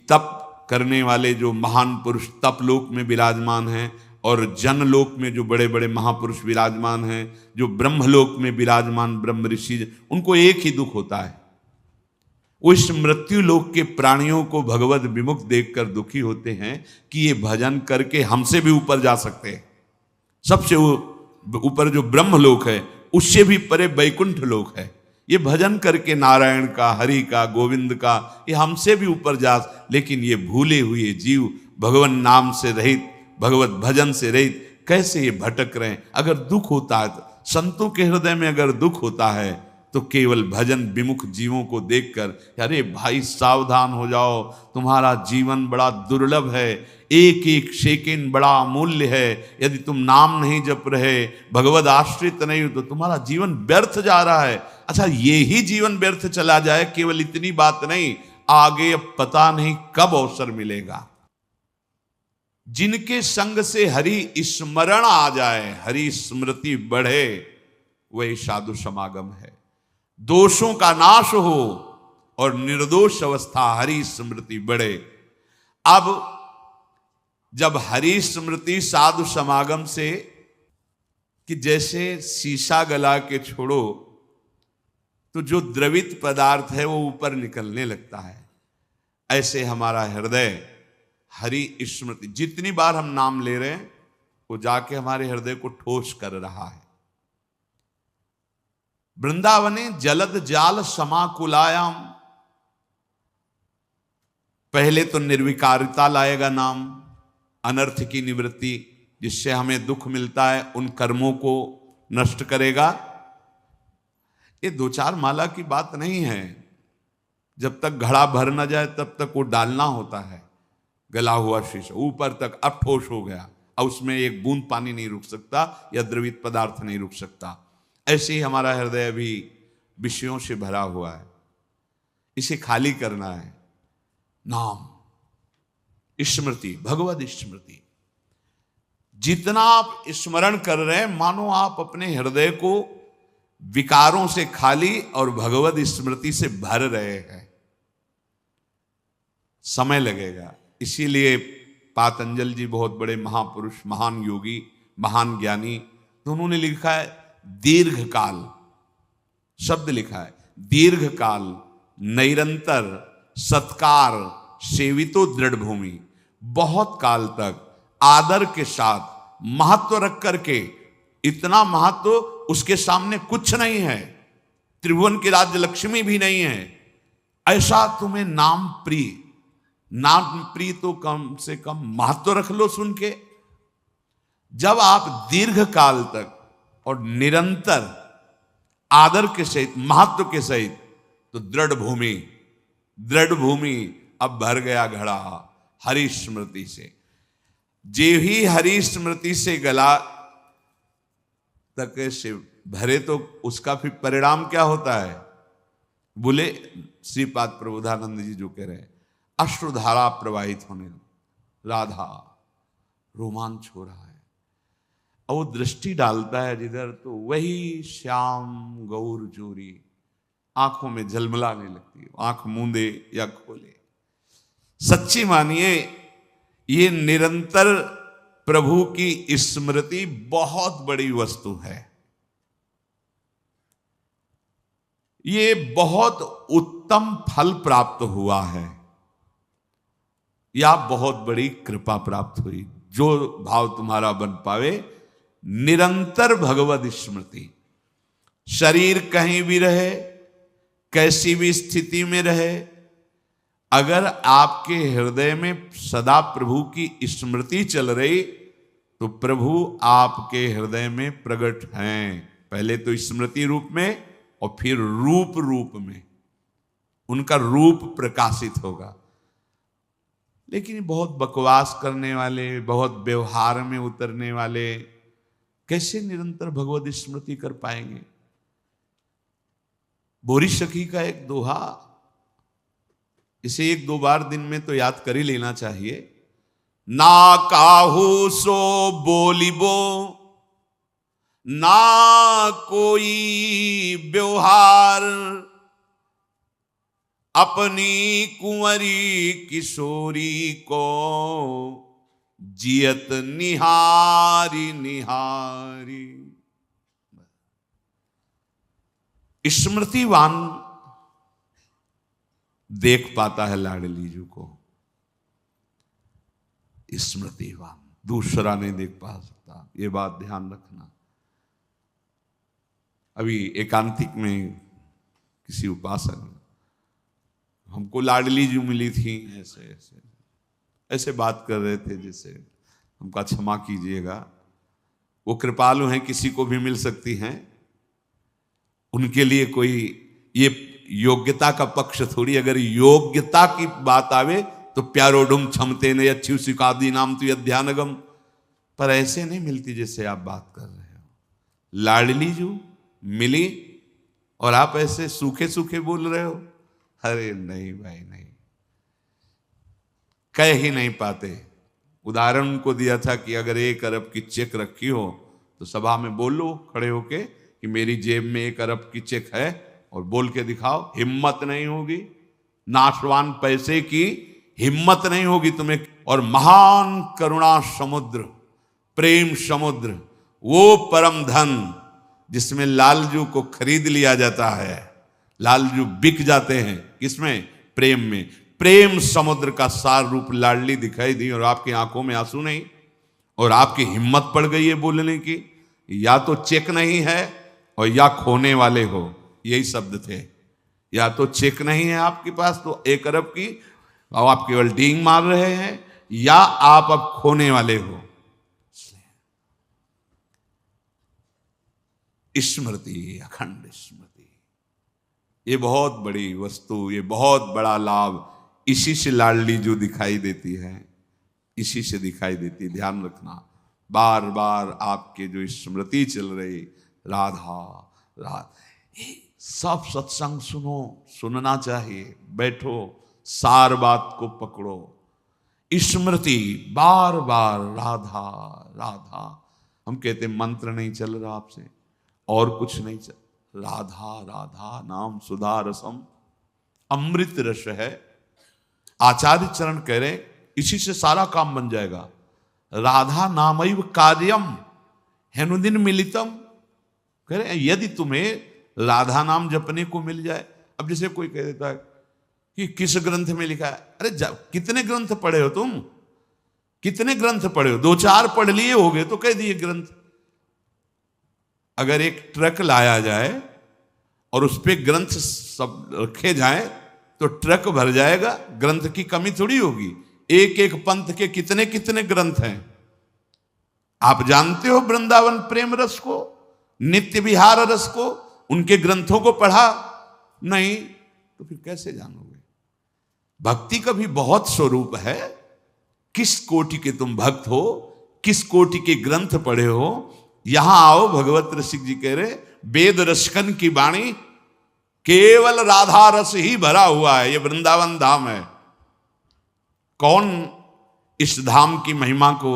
तप करने वाले जो महान पुरुष तपलोक में विराजमान हैं और जनलोक में जो बड़े बड़े महापुरुष विराजमान हैं, जो ब्रह्मलोक में विराजमान ब्रह्म ऋषि, उनको एक ही दुख होता है। वो इस मृत्यु लोक के प्राणियों को भगवत विमुख देखकर दुखी होते हैं कि ये भजन करके हमसे भी ऊपर जा सकते हैं। सबसे ऊपर जो ब्रह्मलोक है उससे भी परे वैकुंठ लोक है। ये भजन करके नारायण का, हरि का, गोविंद का, ये हमसे भी ऊपर जा, लेकिन ये भूले हुए जीव भगवान नाम से रहित, भगवत भजन से रहित कैसे ये भटक रहे हैं। अगर दुख होता है, संतों के हृदय में अगर दुख होता है तो केवल भजन विमुख जीवों को देखकर, अरे भाई सावधान हो जाओ, तुम्हारा जीवन बड़ा दुर्लभ है, एक एक सेकंड बड़ा अमूल्य है। यदि तुम नाम नहीं जप रहे, भगवद आश्रित नहीं हो, तो तुम्हारा जीवन व्यर्थ जा रहा है। अच्छा, ये ही जीवन व्यर्थ चला जाए, केवल इतनी बात नहीं, आगे अब पता नहीं कब अवसर मिलेगा। जिनके संग से हरि स्मरण आ जाए, हरि स्मृति बढ़े, वही साधु समागम है। दोषों का नाश हो और निर्दोष अवस्था हरि स्मृति बढ़े। अब जब हरि स्मृति साधु समागम से, कि जैसे शीशा गला के छोड़ो तो जो द्रवित पदार्थ है वो ऊपर निकलने लगता है, ऐसे हमारा हृदय हरि स्मृति, जितनी बार हम नाम ले रहे हैं वो जाके हमारे हृदय को ठोस कर रहा है। वृंदावने जलद जाल समाकुलायाम, पहले तो निर्विकारिता लाएगा नाम, अनर्थ की निवृत्ति, जिससे हमें दुख मिलता है उन कर्मों को नष्ट करेगा। ये दो चार माला की बात नहीं है, जब तक घड़ा भर न जाए तब तक वो डालना होता है। गला हुआ शीशा ऊपर तक अब ठोस हो गया, अब उसमें एक बूंद पानी नहीं रुक सकता या द्रवित पदार्थ नहीं रुक सकता। ऐसे ही हमारा हृदय भी विषयों से भरा हुआ है, इसे खाली करना है। नाम, स्मृति, भगवद स्मृति, जितना आप स्मरण कर रहे हैं मानो आप अपने हृदय को विकारों से खाली और भगवद स्मृति से भर रहे हैं। समय लगेगा, इसीलिए पातंजल जी बहुत बड़े महापुरुष, महान योगी, महान ज्ञानी, तो उन्होंने लिखा है दीर्घ काल, शब्द लिखा है दीर्घ काल, निरंतर सत्कार सेवितो दृढ़ भूमि, बहुत काल तक आदर के साथ महत्व रख करके, इतना महत्व उसके सामने कुछ नहीं है, त्रिभुवन की राज्य लक्ष्मी भी नहीं है, ऐसा तुम्हें नाम प्रिय, नाम प्रिय तो कम से कम महत्व रख लो सुन के। जब आप दीर्घ काल तक और निरंतर आदर के सहित, महत्व के सहित, तो दृढ़ भूमि, दृढ़ भूमि अब भर गया घड़ा हरि स्मृति से। जे ही हरि स्मृति से गला तक से भरे तो उसका फिर परिणाम क्या होता है? बोले श्रीपाद प्रबोधानंद जी जो कह रहे हैं, अश्रुधारा प्रवाहित होने, राधा रोमांच हो रहा है, और वो दृष्टि डालता है जिधर, तो वही श्याम गौर जोरी आंखों में झलमलाने लगती है, आंख मूंदे या खोले। सच्ची मानिए, ये निरंतर प्रभु की स्मृति बहुत बड़ी वस्तु है, ये बहुत उत्तम फल प्राप्त हुआ है, या बहुत बड़ी कृपा प्राप्त हुई। जो भाव तुम्हारा बन पावे, निरंतर भगवद स्मृति, शरीर कहीं भी रहे, कैसी भी स्थिति में रहे, अगर आपके हृदय में सदा प्रभु की स्मृति चल रही तो प्रभु आपके हृदय में प्रकट हैं। पहले तो स्मृति रूप में और फिर रूप रूप में उनका रूप प्रकाशित होगा। लेकिन बहुत बकवास करने वाले, बहुत व्यवहार में उतरने वाले कैसे निरंतर भगवत स्मृति कर पाएंगे? बोरी सखी का एक दोहा, इसे एक दो बार दिन में तो याद कर ही लेना चाहिए। ना काहू सो बोलिबो, ना कोई व्यवहार, अपनी कुंवरी किशोरी को जियत निहारी निहारी। स्मृतिवान देख पाता है लाडली जी को, स्मृतिवान दूसरा नहीं देख पा सकता, ये बात ध्यान रखना। अभी एकांतिक में किसी उपासक हमको लाडली जी मिली थी, ऐसे ऐसे ऐसे बात कर रहे थे, जैसे हमका क्षमा कीजिएगा, वो कृपालु हैं, किसी को भी मिल सकती हैं, उनके लिए कोई ये योग्यता का पक्ष थोड़ी। अगर योग्यता की बात आवे तो प्यारोडुम क्षमते ने अच्छी सिकादी नाम तो अध्यानगम, पर ऐसे नहीं मिलती जैसे आप बात कर रहे हो। लाडली जो मिली और आप ऐसे सूखे सूखे बोल रहे हो, अरे नहीं भाई नहीं, कह ही नहीं पाते। उदाहरण उनको दिया था कि अगर 1 अरब की चेक रखी हो तो सभा में बोलो खड़े होके कि मेरी जेब में 1 अरब की चेक है, और बोल के दिखाओ। हिम्मत नहीं होगी, नाशवान पैसे की हिम्मत नहीं होगी तुम्हें। और महान करुणा समुद्र, प्रेम समुद्र, वो परम धन जिसमें लालजू को खरीद लिया जाता है, लालजू बिक जाते हैं, किसमें? प्रेम में। प्रेम समुद्र का सार रूप लाडली दिखाई दी, और आपकी आंखों में आंसू नहीं, और आपकी हिम्मत पड़ गई है बोलने की। या तो चेक नहीं है और या खोने वाले हो, यही शब्द थे। या तो चेक नहीं है आपके पास तो 1 अरब की, और आप केवल डींग मार रहे हैं, या आप अब खोने वाले हो। स्मृति, अखंड स्मृति, ये बहुत बड़ी वस्तु, ये बहुत बड़ा लाभ, इसी से लाडली जो दिखाई देती है, इसी से दिखाई देती है। ध्यान रखना, बार बार आपके जो स्मृति चल रही, राधा राधा, सब सत्संग सुनो, सुनना चाहिए, बैठो, सार बात को पकड़ो। स्मृति बार बार राधा राधा, हम कहते मंत्र नहीं चल रहा आपसे, और कुछ नहीं चल, राधा राधा नाम सुधा रसम, अमृत रस है। आचार्य चरण कह रहे इसी से सारा काम बन जाएगा। राधा नामैव कार्यम हेनुदिन मिलितम, कह रहे यदि तुम्हें राधा नाम जपने को मिल जाए। अब जैसे कोई कह देता है कि किस ग्रंथ में लिखा है, अरे कितने ग्रंथ पढ़े हो तुम, कितने ग्रंथ पढ़े हो? 2-4 पढ़ लिए होगे तो कह दिए ग्रंथ। अगर एक ट्रक लाया जाए और उस पे ग्रंथ सब रखे जाए तो ट्रक भर जाएगा, ग्रंथ की कमी थोड़ी होगी। एक एक पंथ के कितने कितने ग्रंथ हैं। आप जानते हो वृंदावन प्रेम रस को, नित्य विहार रस को, उनके ग्रंथों को पढ़ा नहीं तो फिर कैसे जानोगे? भक्ति का भी बहुत स्वरूप है। किस कोटि के तुम भक्त हो, किस कोटि के ग्रंथ पढ़े हो, यहां आओ। भगवत रसिक जी कह रहे वेद रसकन की वाणी, केवल राधा रस ही भरा हुआ है। ये वृंदावन धाम है। कौन इस धाम की महिमा को,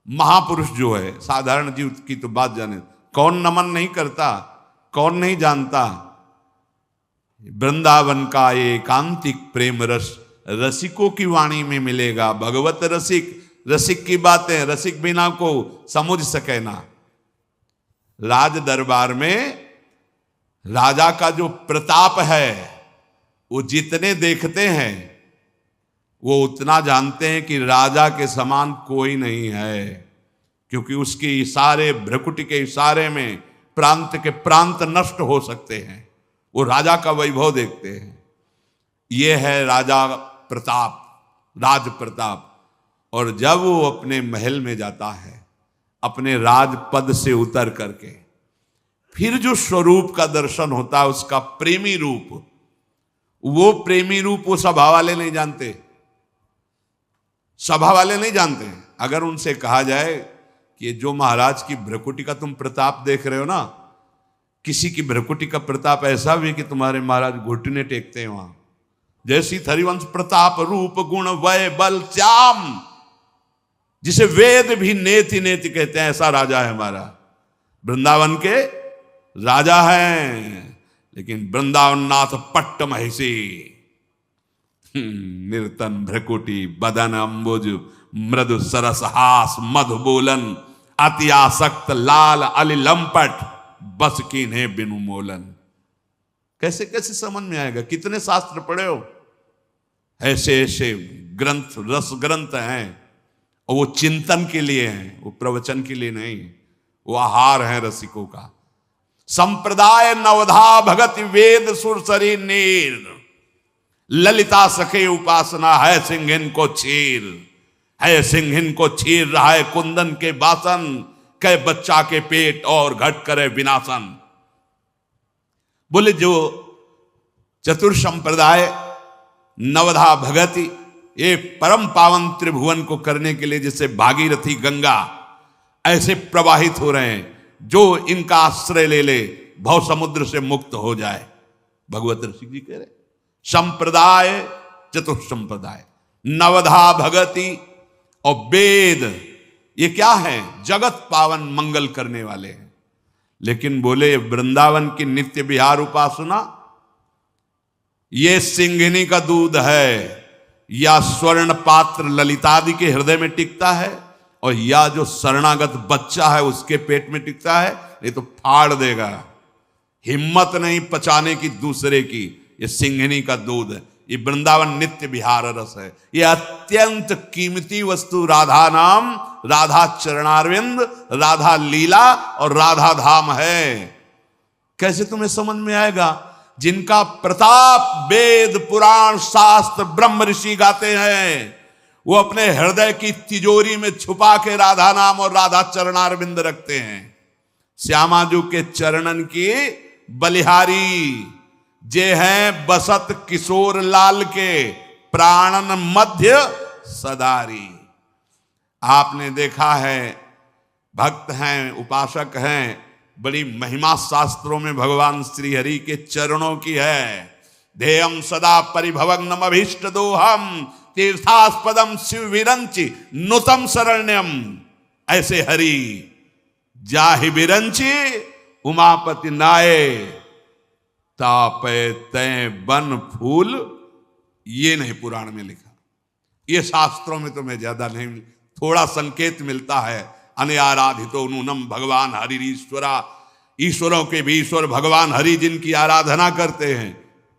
महापुरुष जो है, साधारण जीव की तो बात जाने, कौन नमन नहीं करता, कौन नहीं जानता? वृंदावन का एकांतिक प्रेम रस रसिकों की वाणी में मिलेगा। भगवत रसिक, रसिक की बातें रसिक बिना को समझ सके ना। राज दरबार में राजा का जो प्रताप है, वो जितने देखते हैं वो उतना जानते हैं कि राजा के समान कोई नहीं है, क्योंकि उसके इशारे, भ्रकुटी के इशारे में प्रांत के प्रांत नष्ट हो सकते हैं। वो राजा का वैभव देखते हैं। ये है राजा प्रताप, राज प्रताप। और जब वो अपने महल में जाता है, अपने राजपद से उतर करके, फिर जो स्वरूप का दर्शन होता है, उसका प्रेमी रूप, वो प्रेमी रूप वो सभा वाले नहीं जानते, सभा वाले नहीं जानते। अगर उनसे कहा जाए कि जो महाराज की भ्रकुटी का तुम प्रताप देख रहे हो ना, किसी की भ्रकुटी का प्रताप ऐसा भी कि तुम्हारे महाराज घुटने टेकते हैं वहां, जैसी हरिवंश प्रताप रूप गुण वय बल चाम, जिसे वेद भी नेति नेति कहते हैं, ऐसा राजा है हमारा। वृंदावन के राजा हैं, लेकिन वृंदावन नाथ पट्ट महिषी, निर्तन भ्रकुटी बदन अम्बुज मृदु सरस हास मधु बोलन अति आसक्त लाल अली लंपट बस कीन्हे बिनु मोलन। कैसे कैसे समझ में आएगा? कितने शास्त्र पढ़े हो? ऐसे ऐसे ग्रंथ रस ग्रंथ हैं और वो चिंतन के लिए हैं, वो प्रवचन के लिए नहीं, वो आहार है रसिकों का। संप्रदाय नवधा भगत वेद सुरसरी नीर ललिता सखे उपासना है सिंहिन को चीर, है सिंहिन को चीर रहा है कुंदन के बासन, कै बच्चा के पेट और घट करे विनाशन। बोले जो चतुर संप्रदाय नवधा भगति ये परम पावन त्रिभुवन को करने के लिए जैसे भागीरथी गंगा ऐसे प्रवाहित हो रहे हैं, जो इनका आश्रय ले ले भव समुद्र से मुक्त हो जाए। भगवत ऋषि जी कह रहे संप्रदाय चतुर संप्रदाय नवधा भगति और वेद ये क्या है? जगत पावन मंगल करने वाले हैं। लेकिन बोले वृंदावन की नित्य विहार उपासना ये सिंहिनी का दूध है या स्वर्ण पात्र ललितादि के हृदय में टिकता है, और या जो शरणागत बच्चा है उसके पेट में टिकता है, ये तो फाड़ देगा, हिम्मत नहीं पचाने की दूसरे की। ये सिंहिनी का दूध है, ये वृंदावन नित्य विहार रस है, ये अत्यंत कीमती वस्तु राधा नाम, राधा चरणारविंद, राधा लीला और राधा धाम है। कैसे तुम्हें समझ में आएगा? जिनका प्रताप वेद पुराण शास्त्र ब्रह्म ऋषि गाते हैं, वो अपने हृदय की तिजोरी में छुपा के राधा नाम और राधा चरणारविंद रखते हैं। श्यामाजू के चरणन की बलिहारी जे हैं बसत किशोर लाल के प्राणन मध्य सदारी। आपने देखा है भक्त हैं, उपासक हैं, बड़ी महिमा शास्त्रों में भगवान श्री हरि के चरणों की है। ध्येयम सदा परिभवग्नम अभीष्ट दोहम तीर्थास्पदम शिव विरंचि नुतम शरण्यम। ऐसे हरि जाहि विरंचि उमापति नाये तापे तय बन फूल। ये नहीं पुराण में लिखा, ये शास्त्रों में तुम्हें ज्यादा नहीं, थोड़ा संकेत मिलता है। अनआराधितो नूनम भगवान हरि ईश्वरा, ईश्वरों के भी ईश्वर भगवान हरि जिनकी आराधना करते हैं,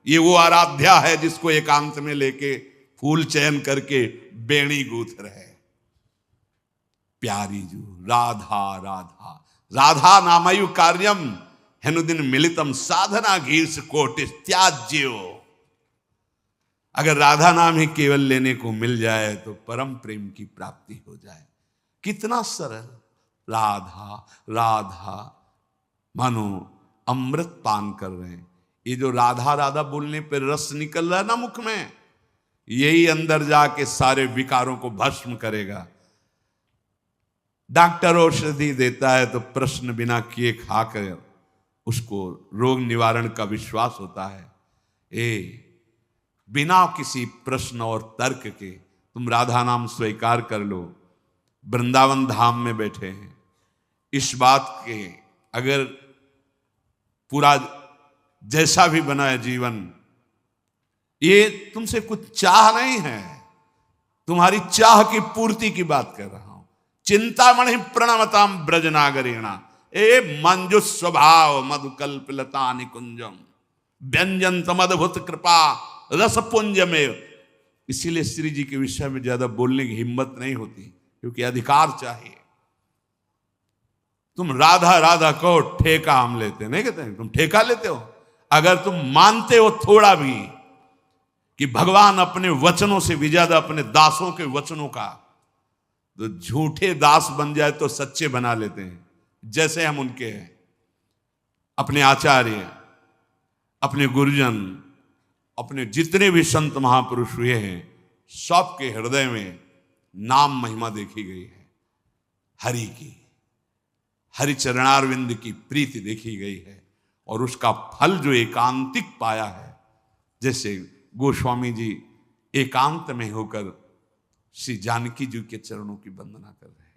ये वो आराध्या है जिसको एकांत में लेके फूल चयन करके बेणी गूंथ रहे। प्यारी जू राधा राधा राधा नामयु कार्यम हेनुदिन मिलितम साधना घीर्ष कोटि त्याज्यो। अगर राधा नाम ही केवल लेने को मिल जाए तो परम प्रेम की प्राप्ति हो जाए। कितना सरल, राधा राधा मानो अमृत पान कर रहे हैं। ये जो राधा राधा बोलने पर रस निकल रहा है ना मुख में, यही अंदर जाके सारे विकारों को भस्म करेगा। डॉक्टर औषधि देता है तो प्रश्न बिना किए खाकर उसको रोग निवारण का विश्वास होता है। बिना किसी प्रश्न और तर्क के तुम राधा नाम स्वीकार कर लो। वृंदावन धाम में बैठे हैं, इस बात के अगर पूरा जैसा भी बना है जीवन, ये तुमसे कुछ चाह नहीं है, तुम्हारी चाह की पूर्ति की बात कर रहा हूं। चिंतामणि प्रणमताम ब्रजनागरीणा ए मंजु स्वभाव मधुकल्पलता निकुंजम व्यंजन तमद्भुत कृपा रसपुंज में। इसीलिए श्री जी के विषय में ज्यादा बोलने की हिम्मत नहीं होती, क्योंकि अधिकार चाहिए। तुम राधा राधा कहो, ठेका हम लेते नहीं, कहते हैं तुम ठेका लेते हो। अगर तुम मानते हो थोड़ा भी कि भगवान अपने वचनों से भी ज्यादा अपने दासों के वचनों का, तो झूठे दास बन जाए तो सच्चे बना लेते हैं। जैसे हम उनके हैं, अपने आचार्य, अपने गुरुजन, अपने जितने भी संत महापुरुष हुए हैं, सबके हृदय में नाम महिमा देखी गई है। हरि की, हरि चरणारविंद की प्रीति देखी गई है, और उसका फल जो एकांतिक पाया है। जैसे गोस्वामी जी एकांत में होकर श्री जानकी जी के चरणों की वंदना कर रहे हैं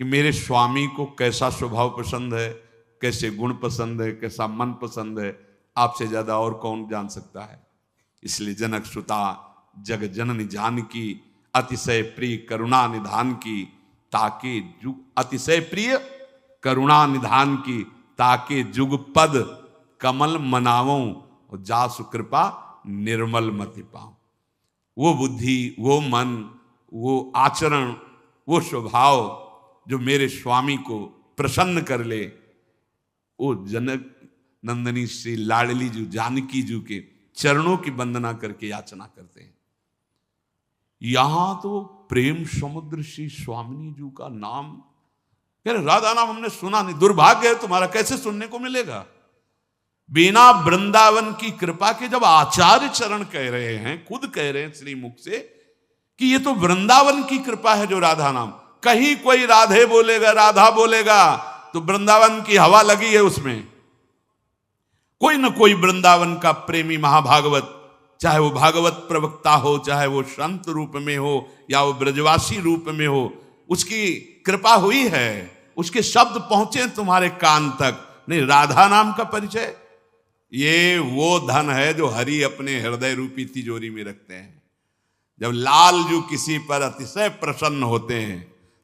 कि मेरे स्वामी को कैसा स्वभाव पसंद है, कैसे गुण पसंद है, कैसा मन पसंद है, आपसे ज्यादा और कौन जान सकता है। इसलिए जनक सुता जग जननी जानकी अतिशय प्रिय करुणा निधान की ताके जुग, अतिशय प्रिय करुणा निधान की ताके जुग पद कमल मनावों और जासु कृपा निर्मल मति पाऊं। वो बुद्धि, वो मन, वो आचरण, वो स्वभाव जो मेरे स्वामी को प्रसन्न कर ले, वो जनक नंदनी श्री लाडली जी जानकी जी के चरणों की वंदना करके याचना करते हैं। यहां तो प्रेम समुद्र श्री स्वामिनी जी का नाम, कह रहे राधा नाम हमने सुना नहीं, दुर्भाग्य है तुम्हारा, कैसे सुनने को मिलेगा? बिना वृंदावन की कृपा के जब आचार्य चरण कह रहे हैं, खुद कह रहे हैं श्री मुख से कि ये तो वृंदावन की कृपा है जो राधा नाम, कहीं कोई राधे बोलेगा, राधा बोलेगा तो वृंदावन की हवा लगी है उसमें। कोई ना कोई वृंदावन का प्रेमी महाभागवत, चाहे वो भागवत प्रवक्ता हो, चाहे वो संत रूप में हो या वो ब्रजवासी रूप में हो, उसकी कृपा हुई है, उसके शब्द पहुंचे तुम्हारे कान तक। नहीं, राधा नाम का परिचय ये वो धन है जो हरि अपने हृदय रूपी तिजोरी में रखते हैं। जब लाल जो किसी पर अतिशय प्रसन्न होते हैं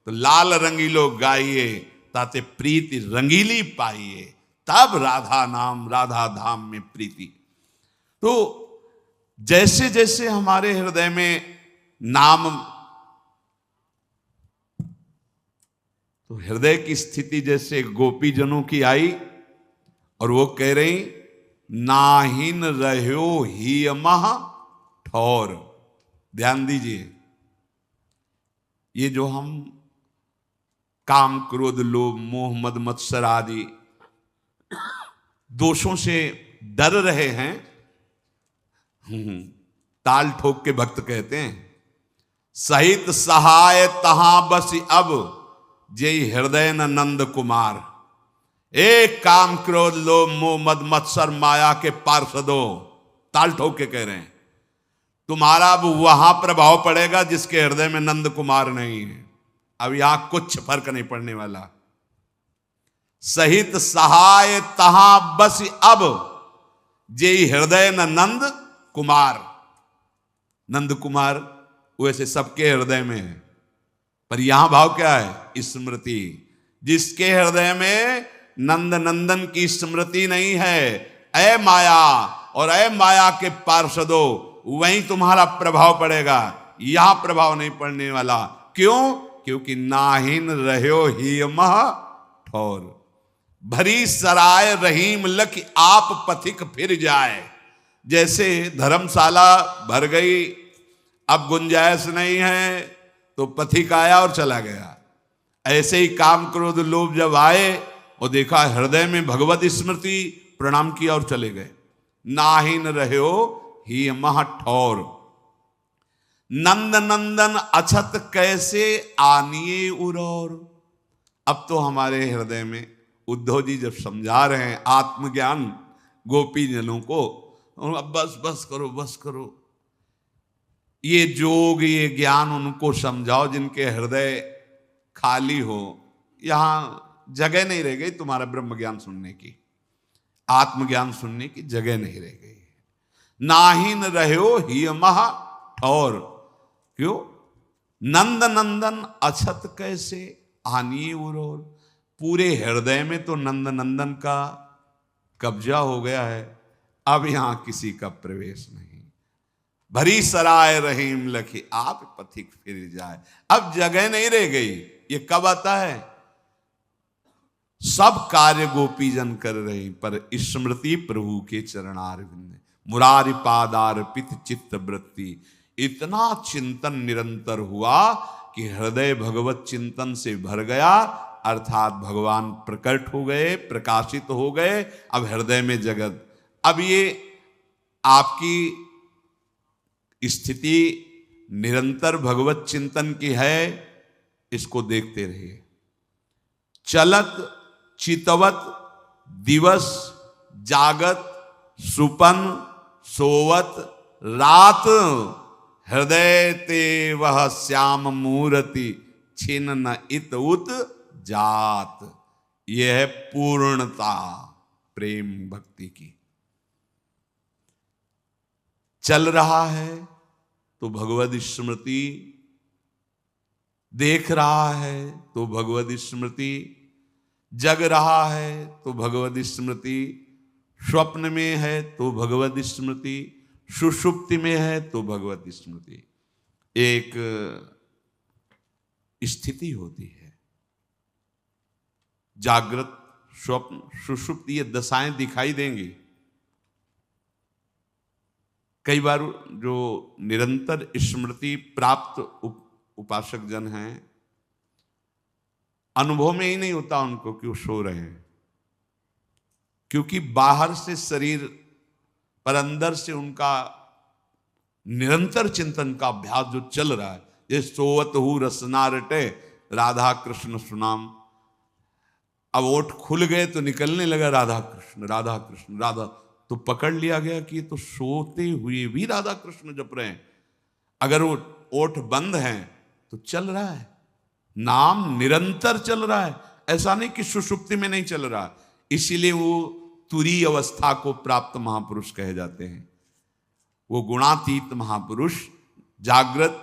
तो लाल रंगीलो गाइए ताते प्रीति रंगीली पाइए, तब राधा नाम राधा धाम में प्रीति। तो जैसे जैसे हमारे हृदय में नाम, तो हृदय की स्थिति जैसे गोपी जनों की आई और वो कह रही नाहिन रह्यो ही महा ठौर। ध्यान दीजिए, ये जो हम काम क्रोध लोभ मोह मद मत्सर आदि दोषों से डर रहे हैं, ताल ठोक के भक्त कहते हैं सहित सहाय तहां बस अब जय हृदय न नंद कुमार। एक काम क्रोध लोभ मोह मद मत्सर माया के पार्षदों, ताल ठोक के कह रहे हैं तुम्हारा अब वहां प्रभाव पड़ेगा जिसके हृदय में नंद कुमार नहीं है। अब यहां कुछ फर्क नहीं पड़ने वाला। सहित सहाय तहां बस अब जय हृदय न नंद कुमार। नंद कुमार वैसे सबके हृदय में है, पर यहां भाव क्या है? स्मृति। जिसके हृदय में नंद नंदन की स्मृति नहीं है, ऐ माया और ऐ माया के पार्षदों, वहीं तुम्हारा प्रभाव पड़ेगा, यहां प्रभाव नहीं पड़ने वाला। क्यों? क्योंकि नाहिन रह्यो ही मह ठौर। भरी सराय रहीम लख आप पथिक फिर जाए। जैसे धर्मशाला भर गई, अब गुंजाइश नहीं है तो पथिक आया और चला गया। ऐसे ही काम क्रोध लोभ जब आए और देखा हृदय में भगवत स्मृति, प्रणाम किया और चले गए। नाहिन रह्यो ही मह ठौर। नंद नंदन अछत कैसे आनिए उरौर। अब तो हमारे हृदय में उद्धव जी जब समझा रहे हैं आत्मज्ञान गोपी जनों को, अब बस बस करो, बस करो, ये जोग ये ज्ञान उनको समझाओ जिनके हृदय खाली हो। यहां जगह नहीं रह गई तुम्हारा ब्रह्म ज्ञान सुनने की, आत्मज्ञान सुनने की जगह नहीं रह गई। नाहिन रह्यो ही महा ठौर। क्यों? नंद नंदन अछत कैसे आनिए उरौर। पूरे हृदय में तो नंद नंदन का कब्जा हो गया है, अब यहां किसी का प्रवेश नहीं। भरी सराय रहीम लखी आप पथिक फिर जाए। अब जगह नहीं रह गई। ये कब आता है? सब कार्य गोपी जन कर रहे, पर स्मृति प्रभु के चरणारविंद मुरारी पादार्पित चित्त वृत्ति। इतना चिंतन निरंतर हुआ कि हृदय भगवत चिंतन से भर गया, अर्थात भगवान प्रकट हो गए, प्रकाशित हो गए। अब हृदय में जगत। अब ये आपकी स्थिति निरंतर भगवत चिंतन की है, इसको देखते रहिए। चलत चितवत दिवस जागत सुपन सोवत रात हृदय ते वह श्याम मूर्ति छिन न इत उत जात। यह है पूर्णता प्रेम भक्ति की। चल रहा है तो भगवद स्मृति, देख रहा है तो भगवद स्मृति, जग रहा है तो भगवद स्मृति, स्वप्न में है तो भगवद स्मृति, सुषुप्ति में है तो भगवद स्मृति। एक स्थिति होती है, जागृत, स्वप्न, सुषुप्ति, ये दशाएं दिखाई देंगी। कई बार जो निरंतर स्मृति प्राप्त उपासक जन हैं, अनुभव में ही नहीं होता उनको कि वो सो रहे हैं, क्योंकि बाहर से शरीर पर अंदर से उनका निरंतर चिंतन का अभ्यास जो चल रहा है। ये सोवत हु रसना रटे राधा कृष्ण सुनाम, अब ओठ खुल गए तो निकलने लगा राधा कृष्ण राधा कृष्ण राधा, तो पकड़ लिया गया कि तो सोते हुए भी राधा कृष्ण जप रहे हैं। अगर वो ओठ बंद हैं तो चल रहा है, नाम निरंतर चल रहा है, ऐसा नहीं कि सुषुप्ति में नहीं चल रहा। इसीलिए वो तुरीय अवस्था को प्राप्त महापुरुष कहे जाते हैं। वो गुणातीत महापुरुष जागृत,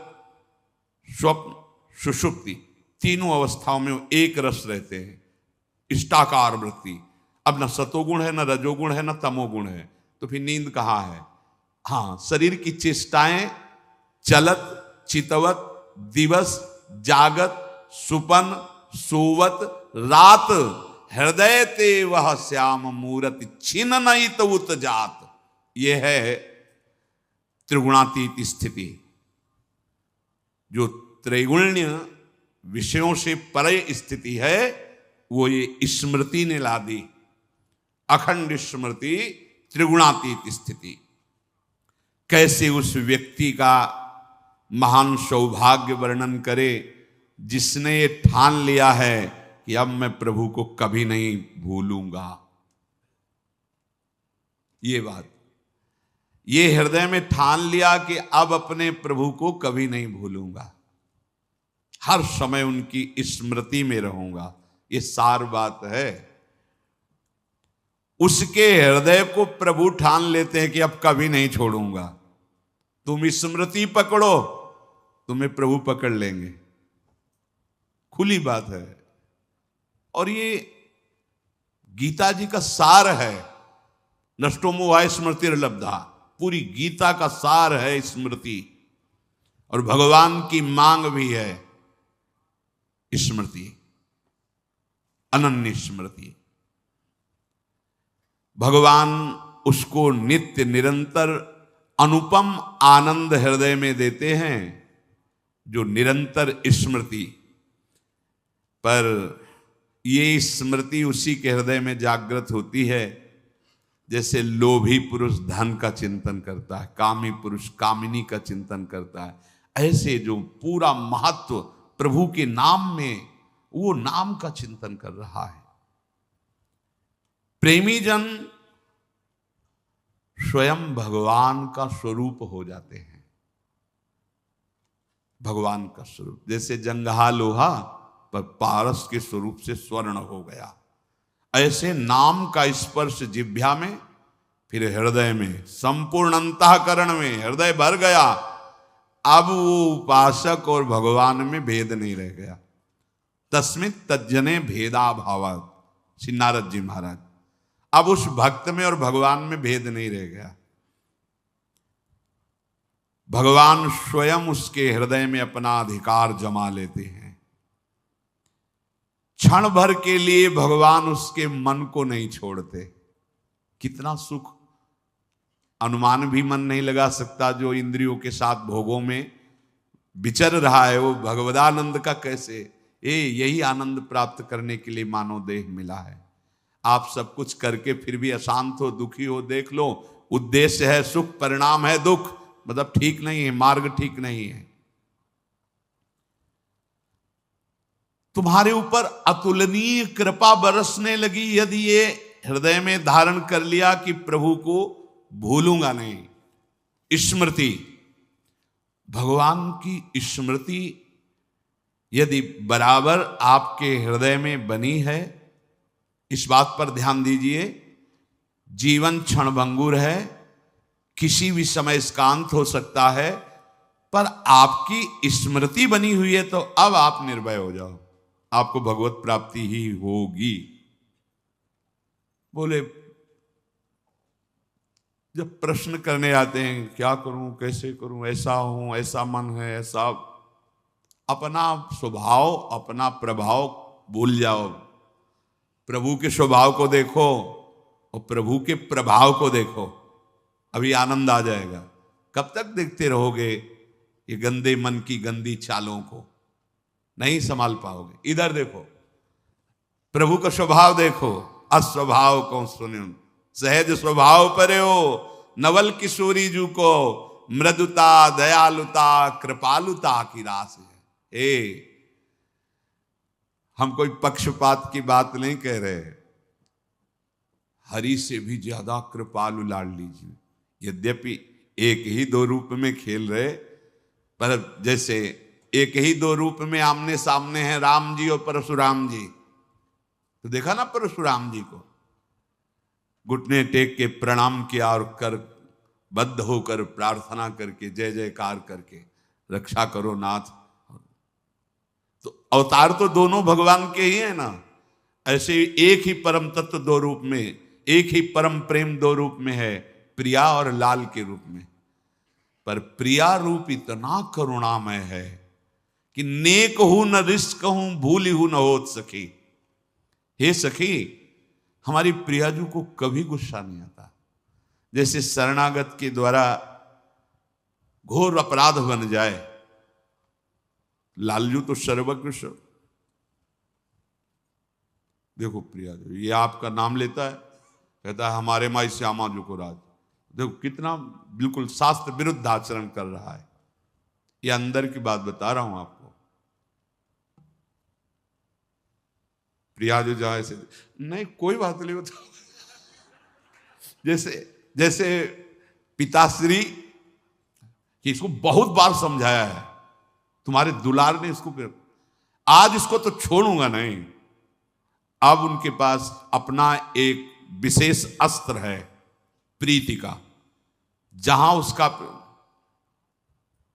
स्वप्न, सुषुप्ति तीनों अवस्थाओं में वो एक रस रहते हैं, इष्टाकार वृत्ति। अब न सतोगुण है, न रजोगुण है, न तमोगुण है, तो फिर नींद कहाँ है? हाँ, शरीर की चेष्टाएं चलत चितवत, दिवस जागत, सुपन सोवत, रात हृदय ते वह श्याम मूरत छिन नहीं तो उत जात। ये है त्रिगुणातीत स्थिति, जो त्रैगुण्य विषयों से परे स्थिति है, वो ये स्मृति ने ला दी। अखंड स्मृति, त्रिगुणातीत स्थिति। कैसे उस व्यक्ति का महान सौभाग्य वर्णन करे जिसने ये ठान लिया है कि अब मैं प्रभु को कभी नहीं भूलूंगा। ये बात, ये हृदय में ठान लिया कि अब अपने प्रभु को कभी नहीं भूलूंगा, हर समय उनकी स्मृति में रहूंगा। ये सार बात है। उसके हृदय को प्रभु ठान लेते हैं कि अब कभी नहीं छोड़ूंगा। तुम स्मृति पकड़ो, तुम्हें प्रभु पकड़ लेंगे, खुली बात है। और ये गीता जी का सार है। नष्टो मोहाय स्मृतिर्लब्धा, पूरी गीता का सार है स्मृति। और भगवान की मांग भी है स्मृति, अनन्य स्मृति। भगवान उसको नित्य निरंतर अनुपम आनंद हृदय में देते हैं, जो निरंतर स्मृति। पर ये स्मृति उसी के हृदय में जागृत होती है जैसे लोभी पुरुष धन का चिंतन करता है, कामी पुरुष कामिनी का चिंतन करता है। ऐसे जो पूरा महत्व प्रभु के नाम में, वो नाम का चिंतन कर रहा है। प्रेमी जन स्वयं भगवान का स्वरूप हो जाते हैं। भगवान का स्वरूप, जैसे जंगहा लोहा पर पारस के स्वरूप से स्वर्ण हो गया, ऐसे नाम का स्पर्श जिह्वा में, फिर हृदय में, संपूर्ण अंतःकरण में हृदय भर गया। अब वो उपासक और भगवान में भेद नहीं रह गया। तस्मित् तज्जने भेदाभावात्, श्री नारद जी महाराज। अब उस भक्त में और भगवान में भेद नहीं रह गया। भगवान स्वयं उसके हृदय में अपना अधिकार जमा लेते हैं। क्षण भर के लिए भगवान उसके मन को नहीं छोड़ते। कितना सुख, अनुमान भी मन नहीं लगा सकता। जो इंद्रियों के साथ भोगों में विचर रहा है, वो भगवदानंद का कैसे, यही आनंद प्राप्त करने के लिए मानव देह मिला है। आप सब कुछ करके फिर भी अशांत हो, दुखी हो, देख लो। उद्देश्य है सुख, परिणाम है दुख, मतलब ठीक नहीं है, मार्ग ठीक नहीं है। तुम्हारे ऊपर अतुलनीय कृपा बरसने लगी यदि ये हृदय में धारण कर लिया कि प्रभु को भूलूंगा नहीं। स्मृति, भगवान की स्मृति यदि बराबर आपके हृदय में बनी है, इस बात पर ध्यान दीजिए। जीवन क्षणभंगुर है, किसी भी समय इसका अंत हो सकता है, पर आपकी स्मृति बनी हुई है तो अब आप निर्भय हो जाओ, आपको भगवत प्राप्ति ही होगी। बोले जब प्रश्न करने आते हैं क्या करूं कैसे करूं, ऐसा हूं ऐसा मन है ऐसा, अपना स्वभाव अपना प्रभाव भूल जाओ, प्रभु के स्वभाव को देखो और प्रभु के प्रभाव को देखो, अभी आनंद आ जाएगा। कब तक देखते रहोगे ये गंदे मन की गंदी चालों को, नहीं संभाल पाओगे। इधर देखो, प्रभु का स्वभाव देखो, अस्वभाव को सुनो सहज स्वभाव परे हो, नवल किशोरी जू को मृदुता दयालुता कृपालुता की रास है। हम कोई पक्षपात की बात नहीं कह रहे, हरि से भी ज्यादा कृपालु लाडली जी, यद्यपि एक ही दो रूप में खेल रहे, पर जैसे एक ही दो रूप में आमने सामने हैं राम जी और परशुराम जी, तो देखा ना परशुराम जी को घुटने टेक के प्रणाम किया और कर बद्ध होकर प्रार्थना करके जय जयकार करके रक्षा करो नाथ। तो अवतार तो दोनों भगवान के ही है ना, ऐसे एक ही परम तत्व दो रूप में, एक ही परम प्रेम दो रूप में है, प्रिया और लाल के रूप में। पर प्रिया रूप इतना करुणामय है कि नेक हूं न रिश्क हूं भूली हूं न होत सखी। हे सखी, हमारी प्रियाजू को कभी गुस्सा नहीं आता, जैसे शरणागत के द्वारा घोर अपराध बन जाए, लालजू तो सर्वकृष्ण। देखो प्रियाजू ये आपका नाम लेता है, कहता है हमारे माई श्यामा जू को राज, देखो कितना बिल्कुल शास्त्र विरुद्ध आचरण कर रहा है। ये अंदर की बात बता रहा हूं आपको। प्रिया जो जाए से नहीं, कोई बात नहीं होता। जैसे पिताश्री कि इसको बहुत बार समझाया है, तुम्हारे दुलार ने इसको, आज इसको तो छोड़ूंगा नहीं। अब उनके पास अपना एक विशेष अस्त्र है प्रीति का, जहां उसका,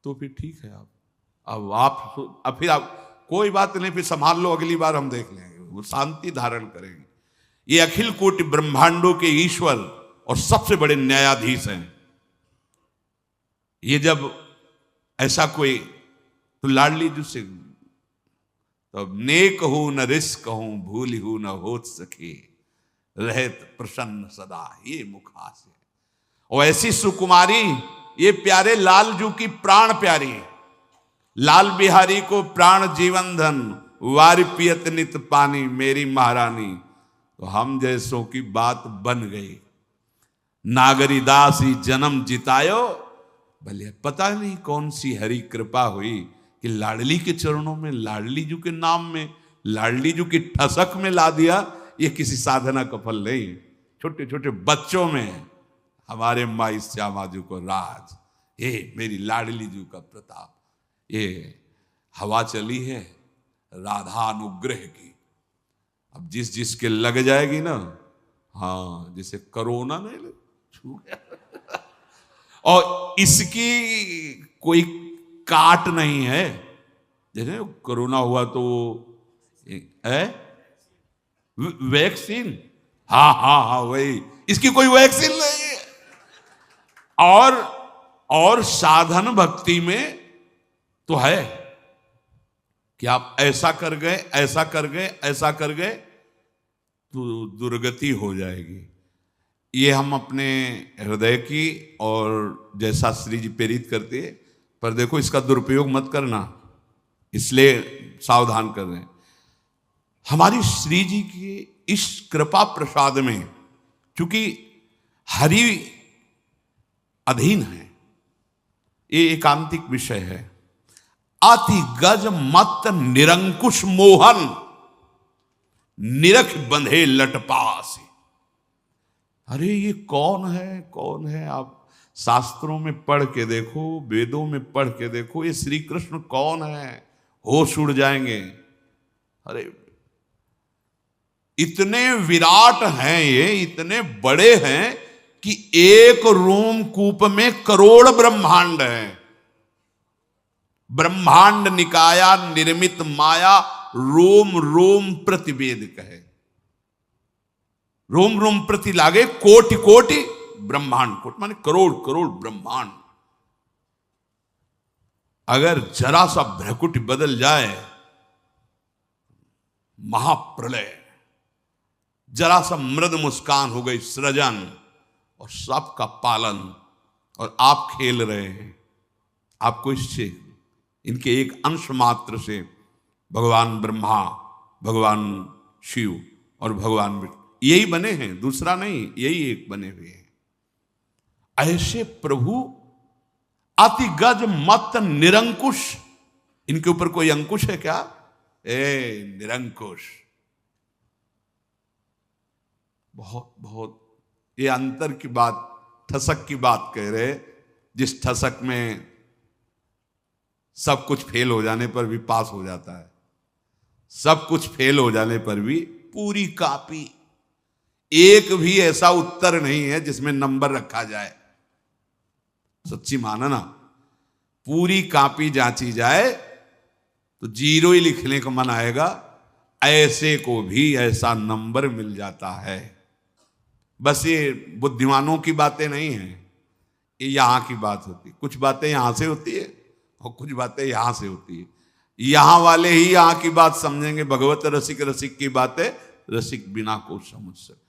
तो फिर ठीक है। अब फिर आप कोई बात नहीं, फिर संभाल लो, अगली बार हम देख लेंगे, वो शांति धारण करेंगे। ये अखिल कोटि ब्रह्मांडों के ईश्वर और सबसे बड़े न्यायाधीश हैं। ये जब ऐसा कोई, तो लाडली जी से तो नेक हूं न रिश्क हूं भूली हूं न होत सके, रहत प्रसन्न सदा ये मुखास है। और ऐसी सुकुमारी, ये प्यारे लालजू की प्राण प्यारी, लाल बिहारी को प्राण जीवन धन वारि पियत नित पानी मेरी महारानी। तो हम जैसों की बात बन गई, नागरी दासी जन्म जितायो। भले पता नहीं कौन सी हरी कृपा हुई कि लाडली के चरणों में, लाडली जू के नाम में, लाडली जू की ठसक में ला दिया। ये किसी साधना का फल नहीं, छोटे छोटे बच्चों में हमारे माई श्यामा जू को राज, ये मेरी लाडली जू का प्रताप। ये हवा चली है राधा अनुग्रह की, अब जिस जिसके लग जाएगी ना, हाँ जैसे कोरोना नहीं छू गया और इसकी कोई काट नहीं है। जैसे कोरोना हुआ तो वैक्सीन, हाँ हाँ हाँ वही, इसकी कोई वैक्सीन नहीं है। और साधन भक्ति में तो है कि आप ऐसा कर गए ऐसा कर गए ऐसा कर गए तो दुर्गति हो जाएगी। ये हम अपने हृदय की और जैसा श्री जी प्रेरित करते हैं, पर देखो इसका दुरुपयोग मत करना, इसलिए सावधान कर रहे हैं। हमारी श्री जी की इस कृपा प्रसाद में, क्योंकि हरि अधीन है, ये एकांतिक विषय है। अति गज मत निरंकुश मोहन, निरख बंधे लटपास। अरे ये कौन है कौन है, आप शास्त्रों में पढ़ के देखो, वेदों में पढ़ के देखो, ये श्री कृष्ण कौन है, होश उड़ जाएंगे। अरे इतने विराट हैं, ये इतने बड़े हैं कि एक रोमकूप में करोड़ ब्रह्मांड है। ब्रह्मांड निकाया निर्मित माया, रोम रोम प्रतिवेद कहे। रोम रोम प्रति लागे कोटि कोटि ब्रह्मांड, कोटि माने करोड़ करोड़ ब्रह्मांड। अगर जरा सा भ्रकुटी बदल जाए, महाप्रलय। जरा सा मृद मुस्कान हो गई, सृजन और सबका पालन, और आप खेल रहे हैं। आपको इससे, इनके एक अंश मात्र से भगवान ब्रह्मा, भगवान शिव और भगवान विष्णु यही बने हैं, दूसरा नहीं, यही एक बने हुए हैं। ऐसे प्रभु अति गज मत निरंकुश। इनके ऊपर कोई अंकुश है क्या? निरंकुश। बहुत बहुत ये अंतर की बात, ठसक की बात कह रहे। जिस ठसक में सब कुछ फेल हो जाने पर भी पास हो जाता है, सब कुछ फेल हो जाने पर भी पूरी कॉपी, एक भी ऐसा उत्तर नहीं है जिसमें नंबर रखा जाए। सच्ची माना ना, पूरी कॉपी जांची जाए तो 0 ही लिखने का मन आएगा। ऐसे को भी ऐसा नंबर मिल जाता है। बस ये बुद्धिमानों की बातें नहीं है, ये यहां की बात होती। कुछ बातें यहां से होती है और कुछ बातें यहां से होती है। यहां वाले ही यहां की बात समझेंगे। भगवत रसिक रसिक की बातें रसिक बिना को समझ सकते।